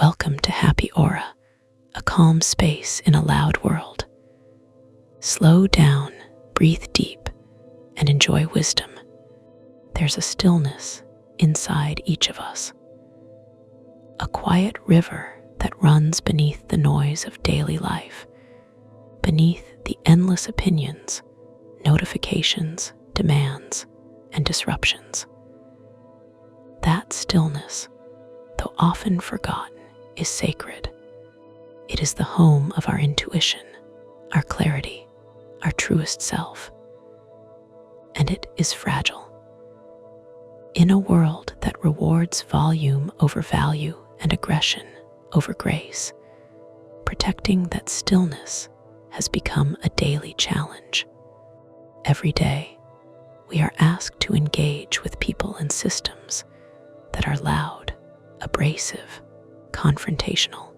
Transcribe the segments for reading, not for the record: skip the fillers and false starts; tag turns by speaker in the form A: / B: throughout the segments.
A: Welcome to Happy Aura, a calm space in a loud world. Slow down, breathe deep, and enjoy wisdom. There's a stillness inside each of us. A quiet river that runs beneath the noise of daily life, beneath the endless opinions, notifications, demands, and disruptions. That stillness, though often forgotten, is sacred. It is the home of our intuition, our clarity, our truest self. And it is fragile. In a world that rewards volume over value and aggression over grace, protecting that stillness has become a daily challenge. Every day, we are asked to engage with people and systems that are loud, abrasive, confrontational.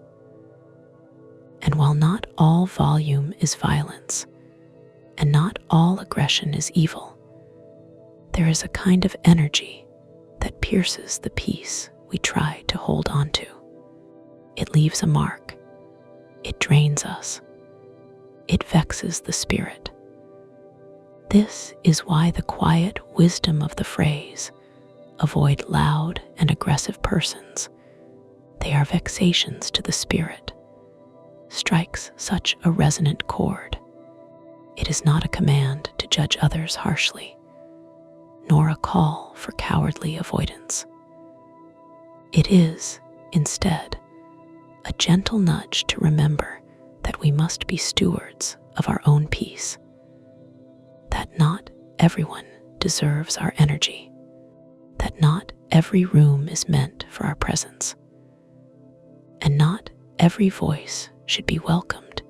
A: And while not all volume is violence, and not all aggression is evil, there is a kind of energy that pierces the peace we try to hold on to. It leaves a mark. It drains us. It vexes the spirit. This is why the quiet wisdom of the phrase, "Avoid loud and aggressive persons, they are vexations to the spirit," strikes such a resonant chord. It is not a command to judge others harshly, nor a call for cowardly avoidance. It is, instead, a gentle nudge to remember that we must be stewards of our own peace, that not everyone deserves our energy, that not every room is meant for our presence, and not every voice should be welcomed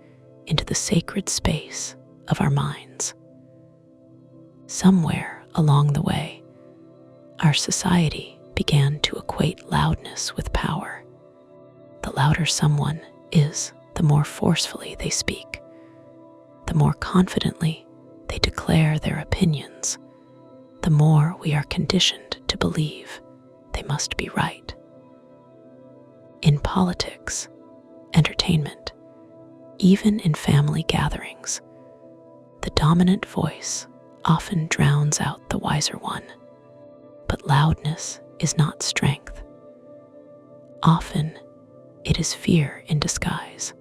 A: into the sacred space of our minds. Somewhere along the way, our society began to equate loudness with power. The louder someone is, the more forcefully they speak, the more confidently they declare their opinions, the more we are conditioned to believe they must be right. In politics, entertainment, even in family gatherings, the dominant voice often drowns out the wiser one. But loudness is not strength. Often, it is fear in disguise.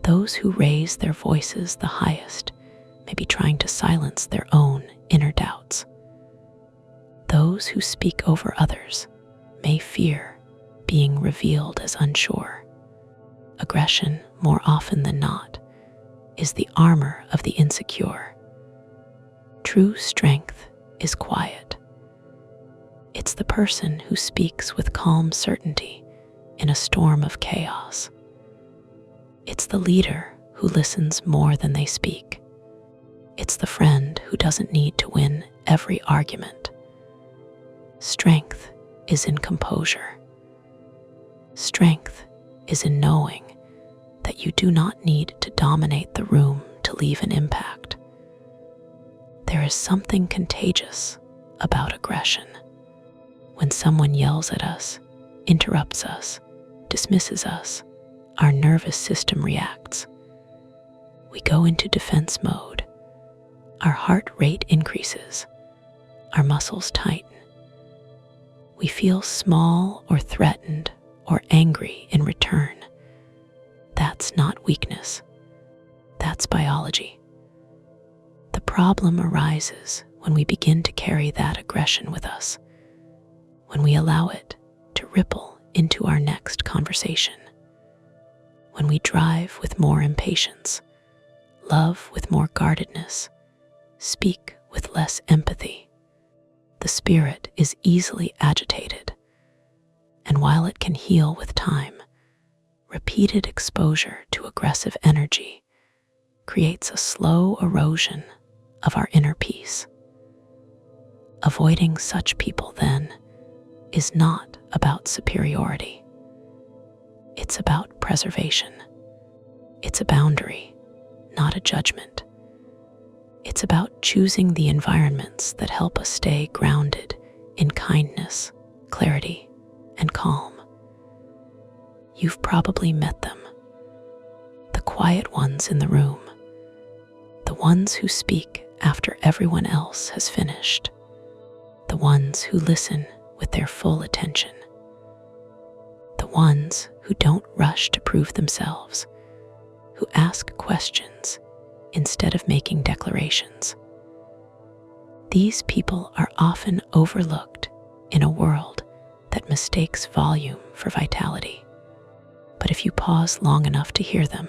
A: Those who raise their voices the highest may be trying to silence their own inner doubts. Those who speak over others may fear being revealed as unsure. Aggression, more often than not, is the armor of the insecure. True strength is quiet. It's the person who speaks with calm certainty in a storm of chaos. It's the leader who listens more than they speak. It's the friend who doesn't need to win every argument. Strength is in composure. Strength is in knowing that you do not need to dominate the room to leave an impact. There is something contagious about aggression. When someone yells at us, interrupts us, dismisses us, our nervous system reacts. We go into defense mode. Our heart rate increases. Our muscles tighten. We feel small or threatened or angry in return. That's not weakness. That's biology. The problem arises when we begin to carry that aggression with us, when we allow it to ripple into our next conversation, when we drive with more impatience, love with more guardedness, speak with less empathy. The spirit is easily agitated, and while it can heal with time, repeated exposure to aggressive energy creates a slow erosion of our inner peace. Avoiding such people, then, is not about superiority. It's about preservation. It's a boundary, not a judgment. It's about choosing the environments that help us stay grounded in kindness, clarity, and calm. You've probably met them. The quiet ones in the room, the ones who speak after everyone else has finished, the ones who listen with their full attention, the ones who don't rush to prove themselves, who ask questions instead of making declarations. These people are often overlooked in a world that mistakes volume for vitality. But if you pause long enough to hear them,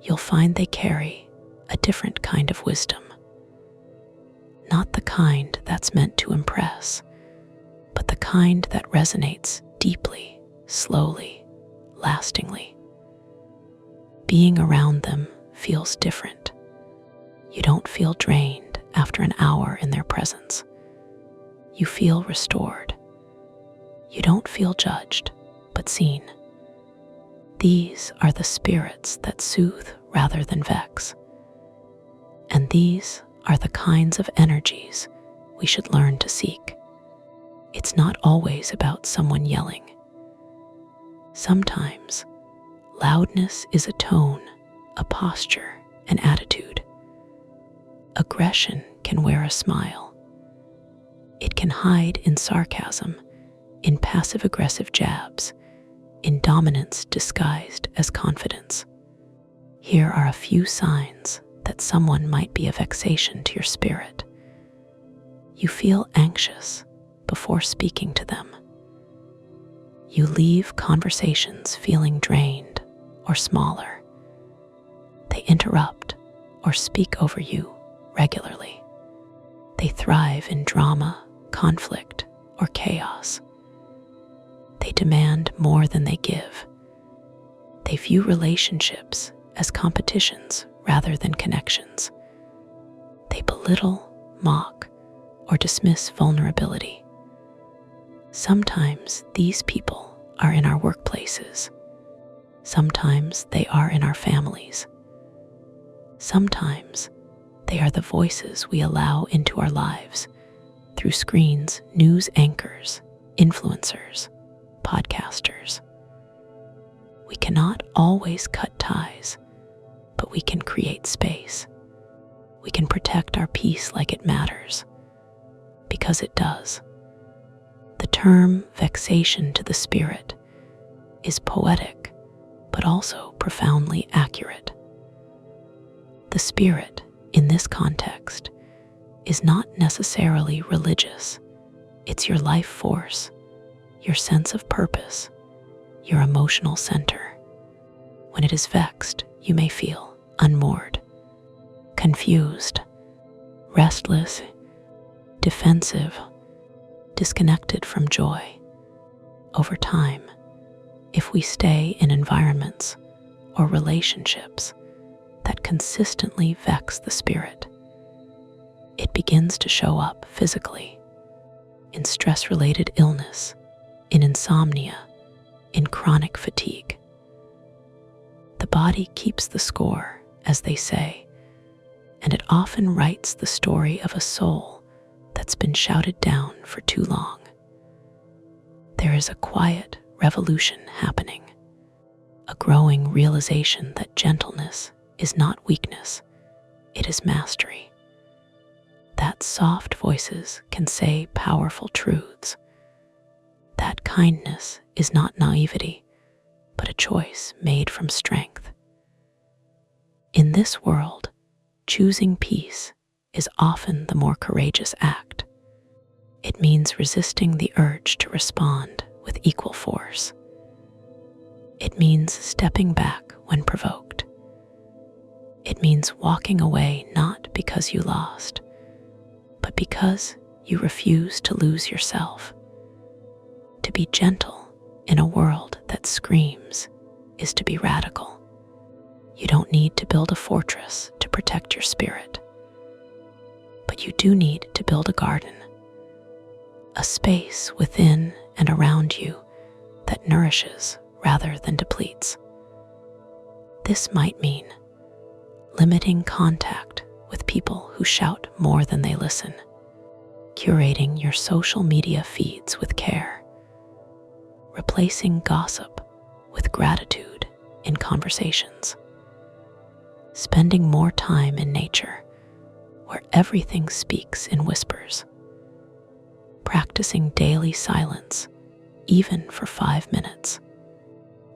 A: you'll find they carry a different kind of wisdom. Not the kind that's meant to impress, but the kind that resonates deeply, slowly, lastingly. Being around them feels different. You don't feel drained after an hour in their presence. You feel restored. You don't feel judged, but seen. These are the spirits that soothe rather than vex. And these are the kinds of energies we should learn to seek. It's not always about someone yelling. Sometimes, loudness is a tone, a posture, an attitude. Aggression can wear a smile. It can hide in sarcasm, in passive-aggressive jabs, in dominance disguised as confidence. Here are a few signs that someone might be a vexation to your spirit. You feel anxious before speaking to them. You leave conversations feeling drained or smaller. They interrupt or speak over you regularly. They thrive in drama, conflict, or chaos. They demand more than they give. They view relationships as competitions rather than connections. They belittle, mock, or dismiss vulnerability. Sometimes these people are in our workplaces. Sometimes they are in our families. Sometimes they are the voices we allow into our lives through screens, news anchors, influencers, podcasters. We cannot always cut ties, but we can create space. We can protect our peace like it matters, because it does. The term vexation to the spirit is poetic, but also profoundly accurate. The spirit, in this context, is not necessarily religious. It's your life force, your sense of purpose, your emotional center. When it is vexed, you may feel unmoored, confused, restless, defensive, disconnected from joy. Over time, if we stay in environments or relationships that consistently vex the spirit, it begins to show up physically, in stress-related illness, in insomnia, in chronic fatigue. The body keeps the score, as they say, and it often writes the story of a soul that's been shouted down for too long. There is a quiet revolution happening, a growing realization that gentleness is not weakness, it is mastery. That soft voices can say powerful truths. That kindness is not naivety, but a choice made from strength. In this world, choosing peace is often the more courageous act. It means resisting the urge to respond with equal force. It means stepping back when provoked. It means walking away not because you lost, but because you refuse to lose yourself. To be gentle in a world that screams is to be radical. You don't need to build a fortress to protect your spirit, but you do need to build a garden, a space within and around you that nourishes rather than depletes. This might mean limiting contact with people who shout more than they listen, curating your social media feeds with care, replacing gossip with gratitude in conversations, spending more time in nature where everything speaks in whispers, practicing daily silence even for 5 minutes,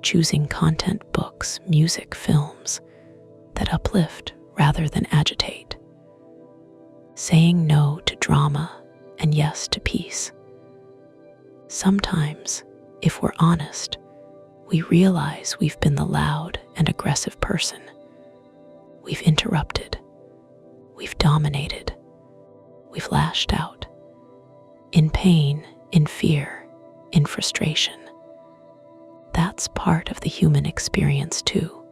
A: choosing content, books, music, films that uplift rather than agitate, saying no to drama and yes to peace. Sometimes, if we're honest, we realize we've been the loud and aggressive person. We've interrupted, we've dominated, we've lashed out, in pain, in fear, in frustration. That's part of the human experience too.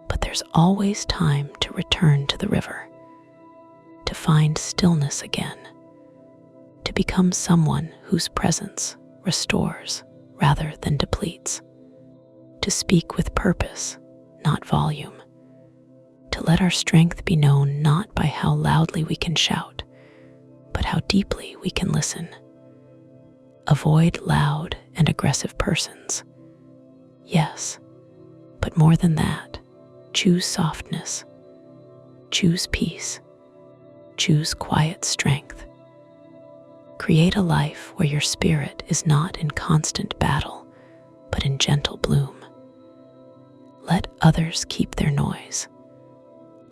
A: But there's always time to return to the river, to find stillness again, to become someone whose presence restores rather than depletes, to speak with purpose, not volume, to let our strength be known not by how loudly we can shout, but how deeply we can listen. Avoid loud and aggressive persons. Yes, but more than that, choose softness, choose peace, choose quiet strength. Create a life where your spirit is not in constant battle, but in gentle bloom. Let others keep their noise.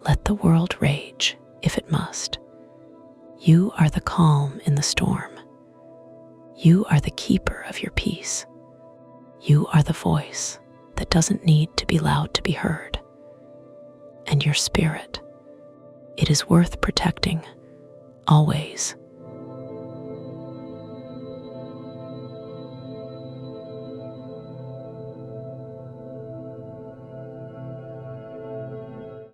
A: Let the world rage if it must. You are the calm in the storm. You are the keeper of your peace. You are the voice that doesn't need to be loud to be heard. And your spirit, it is worth protecting, always.